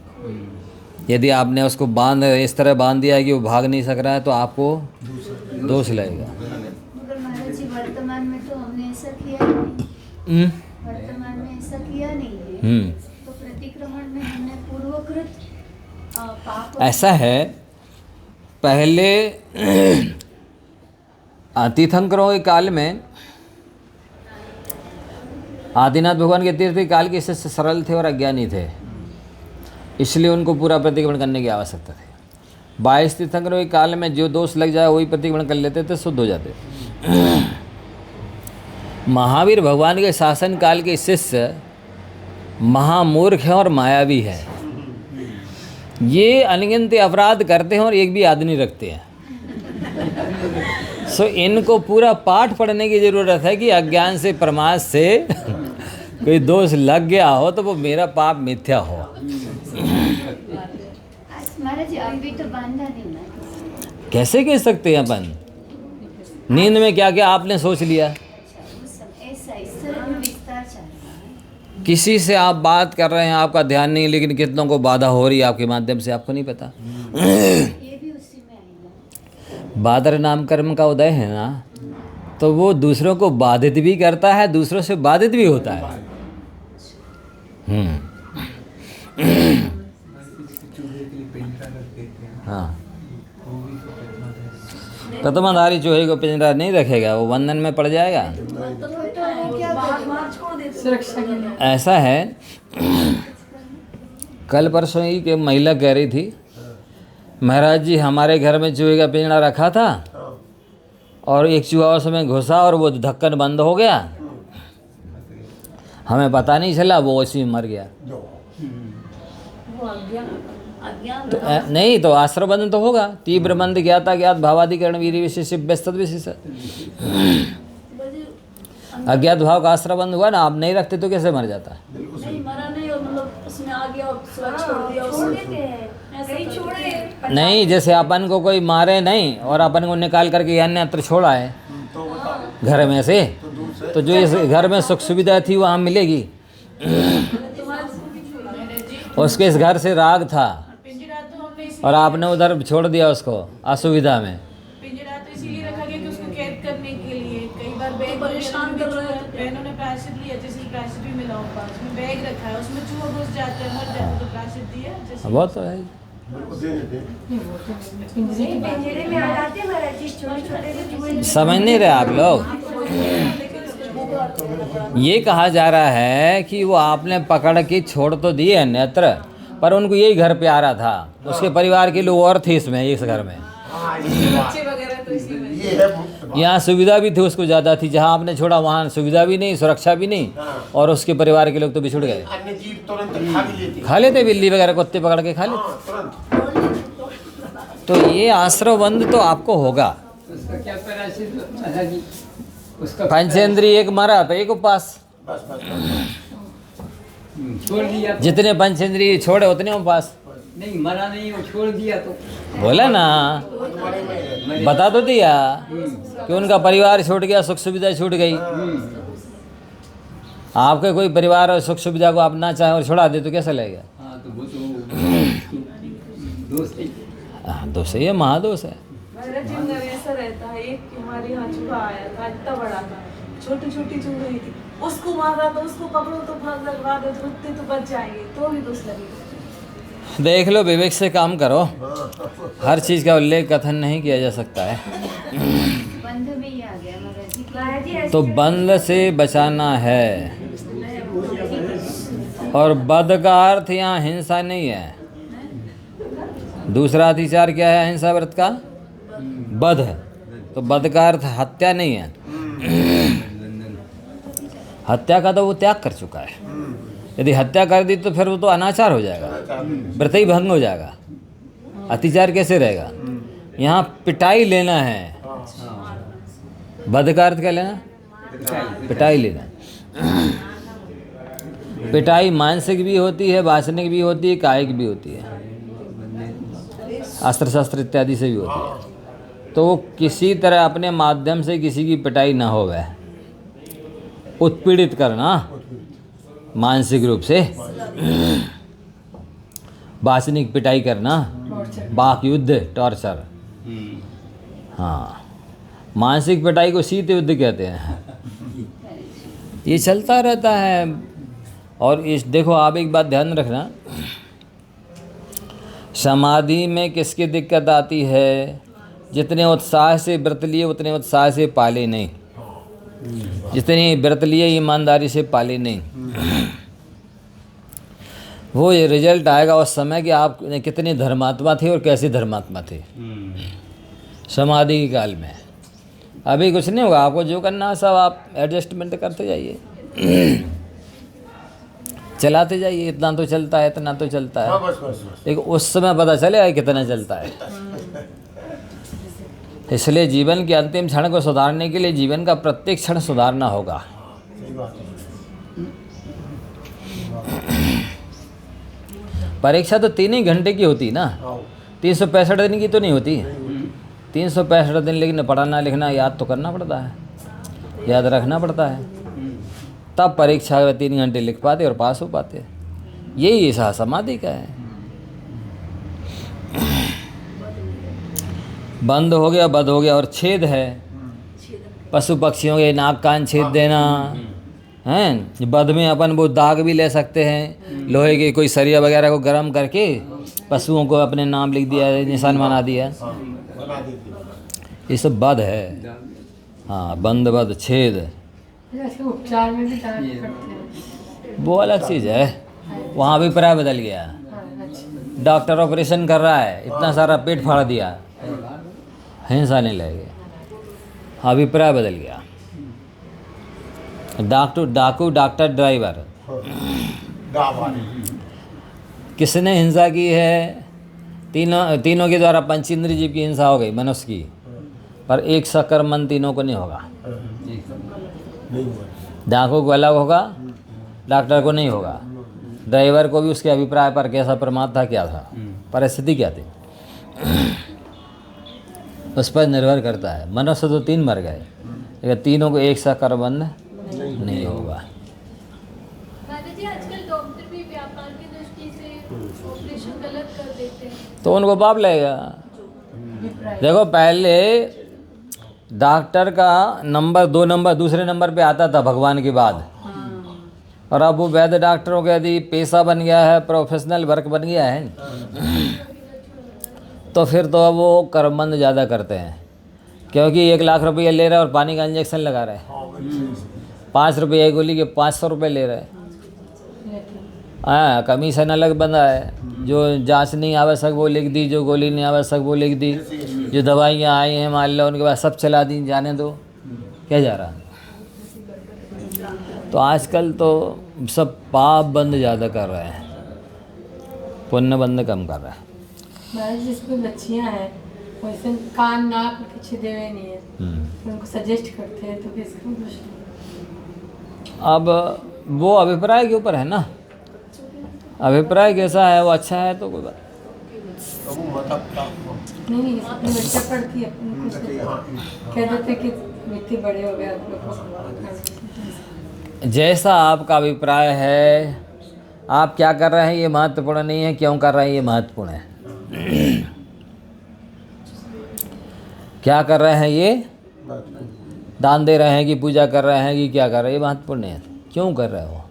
यदि आपने उसको इस तरह बांध दिया कि वो भाग नहीं सक रहा है तो आपको दोष लगेगा। मगर महाराज जी वर्तमान में तो हमने ऐसा किया नहीं। वर्तमान में ऐसा किया नहीं है। तो प्रतिक्रमण में हमने पूर्वकृत पाप। ऐसा है, पहले तीर्थंकरों के काल में आदिनाथ भगवान के तीर्थ के काल के शिष्य सरल थे और अज्ञानी थे, इसलिए उनको पूरा प्रतिक्रमण करने की आवश्यकता थी। 22 तीर्थंकरों के काल में जो दोष लग जाए वही प्रतिक्रमण कर लेते थे, शुद्ध हो जाते। महावीर भगवान के शासन काल के शिष्य महामूर्ख हैं और मायावी हैं। ये अनगिनत अपराध करते हैं और एक भी आदमी रखते हैं। सो इनको पूरा पाठ पढ़ने की ज़रूरत है कि अज्ञान से प्रमाद से कोई दोष लग गया हो तो वो मेरा पाप मिथ्या हो। महाराज जी अभी तो बांधा नहीं ना। कैसे कह सकते हैं अपन? नींद में क्या क्या आपने सोच लिया। ऐसा इस तरह में विस्तार चाहिए। किसी से आप बात कर रहे हैं, आपका ध्यान नहीं, लेकिन कितनों को बाधा हो रही है आपके माध्यम से, आपको नहीं पता। ये भी उसी में आएगा। बादर नाम कर्म का उदय है ना, तो वो दूसरों को बाधित भी करता है, दूसरों से बाधित भी होता है। हाँ, प्रतिमाधारी चूहे को पिंजरा नहीं रखेगा, वो बंधन में पड़ जाएगा। सुरक्षा के लिए। ऐसा है, कल परसों ही कि महिला कह रही थी, महाराज जी हमारे घर में चूहे का पिंजरा रखा था और एक चूहा उसमें घुसा और वो ढक्कन बंद हो गया, हमें पता नहीं चला, वो उसी में मर गया। तो नहीं तो आश्रय बंधन तो होगा। तीव्र बंध ज्ञाता ज्ञात भावाधिकरण वीर विशेष व्यस्त विशेष। अज्ञात भाव का आश्रय बंध हुआ ना, आप नहीं रखते तो कैसे मर जाता? नहीं मरा नहीं, और मतलब उसमें आ गया और छोड़ दिया, छोड़ देते हैं, ऐसे ही छोड़े। नहीं, जैसे अपन को कोई मारे नहीं और अपन को निकाल करके अन्यत्र छोड़ा है घर में से, तो जो इस घर में सुख सुविधा थी वहाँ मिलेगी। उसके इस घर से राग था और आपने उधर छोड़ दिया उसको असुविधा में। पिंजरा तो इसीलिए रखा गया कि उसको कैद करने के लिए। कई बार बैग परेशान कर रहे हैं, बहनों ने प्रायश्चित लिया, जैसे प्रायश्चित भी मिला हो पास में, बैग रखा है उसमें चूहा घुस जाता है, मर जाता है, तो प्रायश्चित दिया जैसे। वो तो है, पिंजरे में आ जाते हैं महाराज जी, छोटे छोटे से चूहे। समझ नहीं रहे आप लोग। ये कहा जा रहा है कि वो आपने पकड़ के छोड़ तो दिए अन्यत्र, पर उनको यही घर प्यारा था, उसके परिवार के लोग और थे इसमें, इस घर में। बच्चे वगैरह तो इसी में। यहाँ सुविधा भी थी उसको ज़्यादा थी, जहाँ आपने छोड़ा वहाँ सुविधा भी नहीं, सुरक्षा भी नहीं, और उसके परिवार के लोग तो बिछुड़ गए। अन्य जीव तुरंत खा लेते, बिल्ली वगैरह कुत्ते पकड़ के खा लेते। तो ये आश्रयबंध तो आपको होगा। उसका क्या प्रायश्चित महाराज जी? उसका पंचेंद्रिय एक मरा तो एक उपास, छोड़ दिया तो? जितने पंचेंद्रिय छोड़े उतने उपास। नहीं मरा नहीं, वो छोड़ दिया तो बोला ना, बता तो दिया कि उनका परिवार छूट गया, सुख सुविधा छूट गई। आपके कोई परिवार और सुख सुविधा को आप ना चाहे और छोड़ा दे तो कैसा लगेगा? हाँ तो वो तो दोस्त ही। हाँ, दोष है, ये महादोष है। मेरा जीवन में ऐसा रहता है, एक हमारे यहाँ चूहा आया था, इतना बड़ा था, छोटी छोटी चूह रही थी, उसको मारा तो उसको पकड़ो तो भाग लगवा दो, कुत्ते तो बच जाएंगे, तो भी दोष लगेगा। देख लो, विवेक से काम करो। हर चीज़ का उल्लेख कथन नहीं किया जा सकता है। बंध में ही आ गया महाराज जी महाराज जी ऐसे तो बंध से बचाना है, और बद का अर्थ यहाँ हिंसा नहीं है। दूसरा अतिचार क्या है अहिंसा व्रत का? बध। तो बध का अर्थ हत्या नहीं है। हत्या का तो वो त्याग कर चुका है। यदि हत्या कर दी तो फिर वो तो अनाचार हो जाएगा, व्रत ही भंग हो जाएगा, अतिचार कैसे रहेगा? यहाँ पिटाई लेना है। बध का अर्थ क्या लेना? पिटाई लेना। पिटाई मानसिक भी होती है, वासनिक भी होती है, कायिक भी होती है, अस्त्र शस्त्र इत्यादि से भी होती है। तो वो किसी तरह अपने माध्यम से किसी की पिटाई ना हो, वह उत्पीड़ित करना मानसिक रूप से, वासनिक पिटाई करना, बाक युद्ध, टॉर्चर। हाँ, मानसिक पिटाई को शीत युद्ध कहते हैं। ये चलता रहता है। और इस देखो आप एक बात ध्यान रखना, समाधि में किसकी दिक्कत आती है? जितने उत्साह से व्रत लिए उतने उत्साह से पाले नहीं, जितने व्रत लिए ईमानदारी से पाले नहीं। वो ये रिजल्ट आएगा उस समय कि आप कितने धर्मात्मा थे और कैसे धर्मात्मा थे समाधि के काल में। अभी कुछ नहीं होगा, आपको जो करना है सब आप एडजस्टमेंट करते जाइए, चलाते जाइए। इतना तो चलता है, इतना तो चलता है, लेकिन उस समय पता चलेगा कितना चलता है। इसलिए जीवन के अंतिम क्षण को सुधारने के लिए जीवन का प्रत्येक क्षण सुधारना होगा। परीक्षा तो 3 ही घंटे की होती ना, 365 दिन की तो नहीं होती। 365 दिन, लेकिन पढ़ना लिखना याद तो करना पड़ता है, याद रखना पड़ता है, तब परीक्षा में 3 घंटे लिख पाते और पास हो पाते। यही ऐसा समाधि का है। बंद हो गया, बद हो गया, और छेद है। पशु पक्षियों के नाक कान छेद देना हैं। बद में अपन वो दाग भी ले सकते हैं, लोहे के कोई सरिया वगैरह को गर्म करके पशुओं को अपने नाम लिख दिया, निशान बना दिया, ये सब बद है। हाँ, बंद बद छेद जैसे उपचार में भी दांत कटते हैं, वो अलग चीज़ है। वहाँ भी प्राय बदल गया। अच्छा। डॉक्टर ऑपरेशन कर रहा है, इतना सारा पेट फाड़ दिया, हिंसा नहीं लगेगी, अभिप्राय बदल गया। डाकू डॉक्टर ड्राइवर, किसने हिंसा की है? तीनों के द्वारा पंचेंद्रिय जीव की हिंसा हो गई, मनुष्य की, पर एक सकर्मन तीनों को नहीं होगा। डाकू को अलग होगा, डॉक्टर को नहीं होगा, ड्राइवर को भी उसके अभिप्राय पर कैसा प्रमाद था, क्या था, परिस्थिति क्या थी, उस पर निर्भर करता है। मनुष्य तो 3 मर गए, लेकिन तीनों को एक सा कर्मबंध नहीं होगा। दादाजी आजकल डॉक्टर भी व्यापार की दृष्टि से ऑपरेशन गलत कर देते हैं, तो उनको पाप लगेगा। देखो, पहले डॉक्टर का नंबर 2 नंबर दूसरे नंबर पे आता था भगवान के बाद, और अब वो वैद्य डॉक्टरों का यदि पेशा बन गया है, प्रोफेशनल वर्क बन गया है, तो फिर तो अब वो कर्मबंध ज़्यादा करते हैं, क्योंकि 1 लाख रुपये ले रहे हैं और पानी का इंजेक्शन लगा रहे हैं, 5 रुपये गोली के 500 रुपये ले रहे हैं। हाँ, कमीशन अलग बंधा है, जो जांच नहीं आवश्यक वो लिख दी, जो गोली नहीं आवश्यक वो लिख दी, जो दवाइयाँ आई हैं मान लो उनके बाद सब चला दी, जाने दो, क्या जा रहा है। तो आजकल तो सब पाप बंद ज़्यादा कर रहे हैं, पुण्य बंद कम कर रहे हैं। महाराज जिसमें बच्चियाँ हैं वैसे कान नाक कुछ छिदे हुए नहीं है, उनको सजेस्ट करते हैं, तो किसको कुछ अब वो अभिप्राय के ऊपर है ना, अभिप्राय कैसा है, वो अच्छा है तो कोई बात नहीं। अपनी बच्चा पढ़ती है, अपनी कुछ कह देते कि मिट्टी बड़े हो गए आप लोग को। जैसा आपका अभिप्राय है, आप क्या कर रहे हैं ये महत्वपूर्ण नहीं है, क्यों कर रहे हैं ये महत्वपूर्ण है। क्या कर रहे हैं ये, दान दे रहे हैं कि पूजा कर रहे हैं कि क्या कर रहे हैं, ये महत्वपूर्ण नहीं है, क्यों कर रहे हो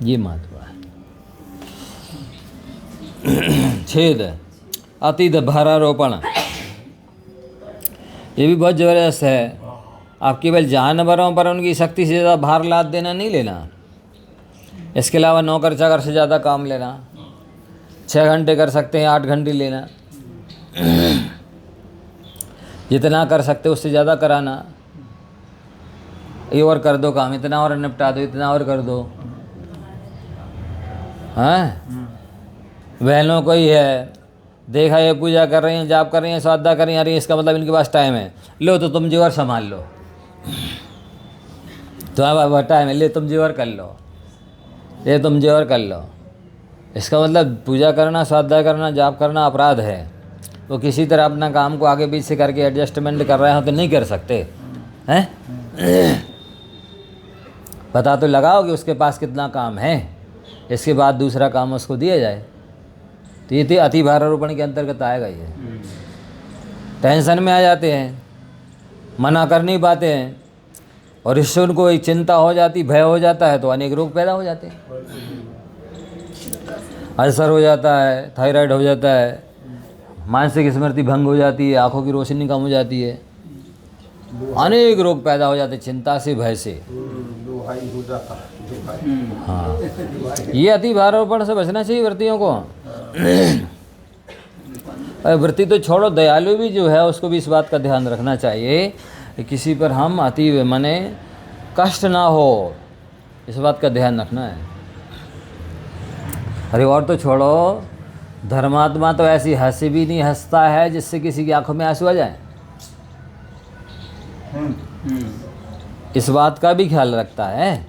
ये महत्वपूर्ण है। छेद अतिद भारारोपण, ये भी बहुत ज़बरदस्त है। आप केवल जानवरों पर उनकी शक्ति से ज़्यादा भार लाद देना नहीं लेना। इसके अलावा नौकर चाकर से ज़्यादा काम लेना। 6 घंटे कर सकते हैं, 8 घंटे लेना। जितना कर सकते उससे ज़्यादा कराना। ये और कर दो काम, इतना और निपटा दो, इतना और कर दो। हाँ, बहनों को ही है, देखा ये पूजा कर रही हैं, जाप कर रही हैं, स्वाध्याय कर रही हैं, अरे इसका मतलब इनके पास टाइम है, लो तो तुम जीवर संभाल लो, तो टाइम है, ले तुम जीवर कर लो, ये तुम जीवर कर लो। इसका मतलब पूजा करना, स्वाध्याय करना, जाप करना अपराध है। वो किसी तरह अपना काम को आगे पीछे करके एडजस्टमेंट कर रहे हो तो नहीं कर सकते हैं। पता तो लगाओ कि उसके पास कितना काम है, इसके बाद दूसरा काम उसको दिया जाए। तो ये अति भारारोपण के अंतर्गत आएगा। ये टेंशन में आ जाते हैं, मना कर नहीं पाते हैं, और इससे उनको एक चिंता हो जाती, भय हो जाता है, तो अनेक रोग पैदा हो जाते हैं। अल्सर हो जाता है, थायराइड हो जाता है, मानसिक स्मृति भंग हो जाती है, आँखों की रोशनी कम हो जाती है, अनेक रोग पैदा हो जाते हैं चिंता से, भय से। हाँ, ये अति भारारोपण से बचना चाहिए व्रतियों को। व्रती तो छोड़ो, दयालु भी जो है उसको भी इस बात का ध्यान रखना चाहिए कि किसी पर हम अति माने कष्ट ना हो, इस बात का ध्यान रखना है। अरे और तो छोड़ो, धर्मात्मा तो ऐसी हंसी भी नहीं हंसता है जिससे किसी की आंखों में आंसू आ जाए। इस बात का भी ख्याल रखता है।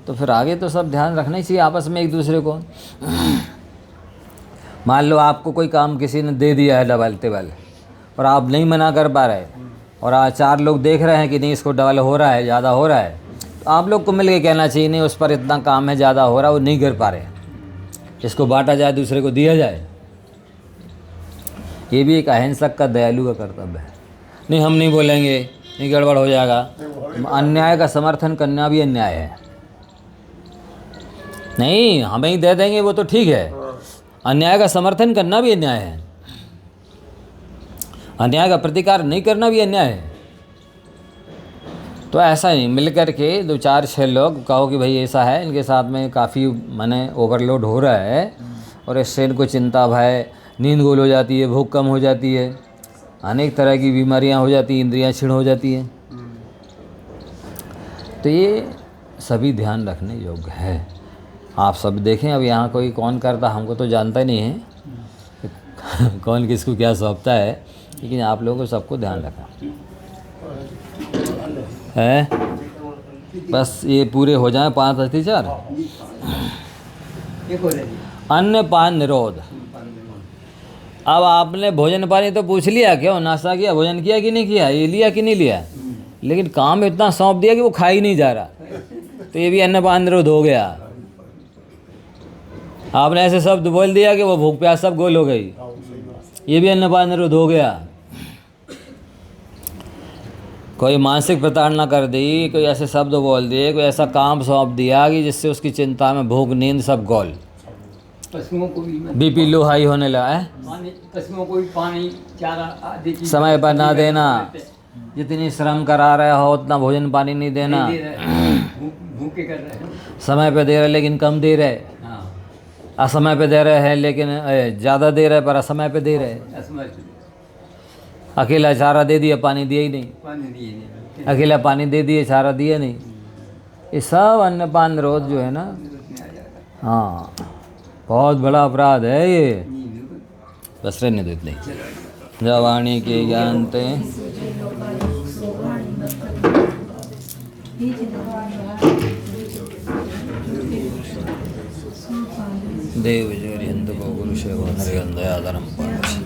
तो फिर आगे तो सब ध्यान रखना ही चाहिए आपस में एक दूसरे को। मान लो आपको कोई काम किसी ने दे दिया है डबल टेबल, और आप नहीं मना कर पा रहे, और आज 4 लोग देख रहे हैं कि नहीं इसको डबल हो रहा है, ज़्यादा हो रहा है, तो आप लोग को मिल के कहना चाहिए नहीं उस पर इतना काम है, ज़्यादा हो रहा है, वो नहीं कर पा रहे, इसको बांटा जाए, दूसरे को दिया जाए। ये भी एक अहिंसक का, दयालु का कर्तव्य है। नहीं हम नहीं बोलेंगे, नहीं गड़बड़ हो जाएगा। अन्याय का समर्थन करना भी अन्याय है। नहीं हमें ही दे देंगे वो तो ठीक है, अन्याय का समर्थन करना भी अन्याय है, अन्याय का प्रतिकार नहीं करना भी अन्याय है। तो ऐसा नहीं, मिल कर के 2 4 6 लोग कहो कि भाई ऐसा है, इनके साथ में काफ़ी माने ओवरलोड हो रहा है, और इससे इनको चिंता, भय, नींद गोल हो जाती है, भूख कम हो जाती है, अनेक तरह की बीमारियां हो जाती हैं, इंद्रियां क्षीण हो जाती हैं। तो ये सभी ध्यान रखने योग्य है। आप सब देखें, अब यहाँ कोई कौन करता हमको तो जानता ही नहीं है कौन किसको क्या सौंपता है, लेकिन आप लोगों को सबको ध्यान रखना है। बस ये पूरे हो जाएं 5 अतिचार। अन्न पान निरोध। अब आपने भोजन पानी तो पूछ लिया, क्यों नाश्ता किया, भोजन किया कि नहीं किया, ये लिया कि नहीं लिया, लेकिन काम इतना सौंप दिया कि वो खा ही नहीं जा रहा, तो ये भी अन्न पान निरोध हो गया। आपने ऐसे शब्द बोल दिया कि वो भूख प्यास सब गोल हो गई, ये भी अन्न पान निरोध हो गया। कोई मानसिक प्रताड़ना कर दी, कोई ऐसे शब्द बोल दिए, कोई ऐसा काम सौंप दिया कि जिससे उसकी चिंता में भूख नींद सब गोल, पशुओं को भी बीपी लो हाई होने लगा है। पशुओं को भी पानी, चारा आदि की समय पर ना देना, जितनी श्रम करा रहे हो उतना भोजन पानी नहीं देना, भूखे कर रहे हैं, समय पे दे रहे लेकिन कम दे रहे, असमय पे दे रहे हैं लेकिन ज़्यादा दे रहे पर असमय पे दे रहे। अकेला चारा दे दिया, पानी दिया ही नहीं, पानी दिए नहीं, अकेला पानी दे दिए, चारा दिया नहीं। ये सब अन्नपान निरोध जो है ना, हाँ बहुत बड़ा अपराध है ये। बस रहने दो इतने ही। जवानी के ज्ञानते देव जोरी हिंद को गुरु सेवा हरिंदयाधरम पाश।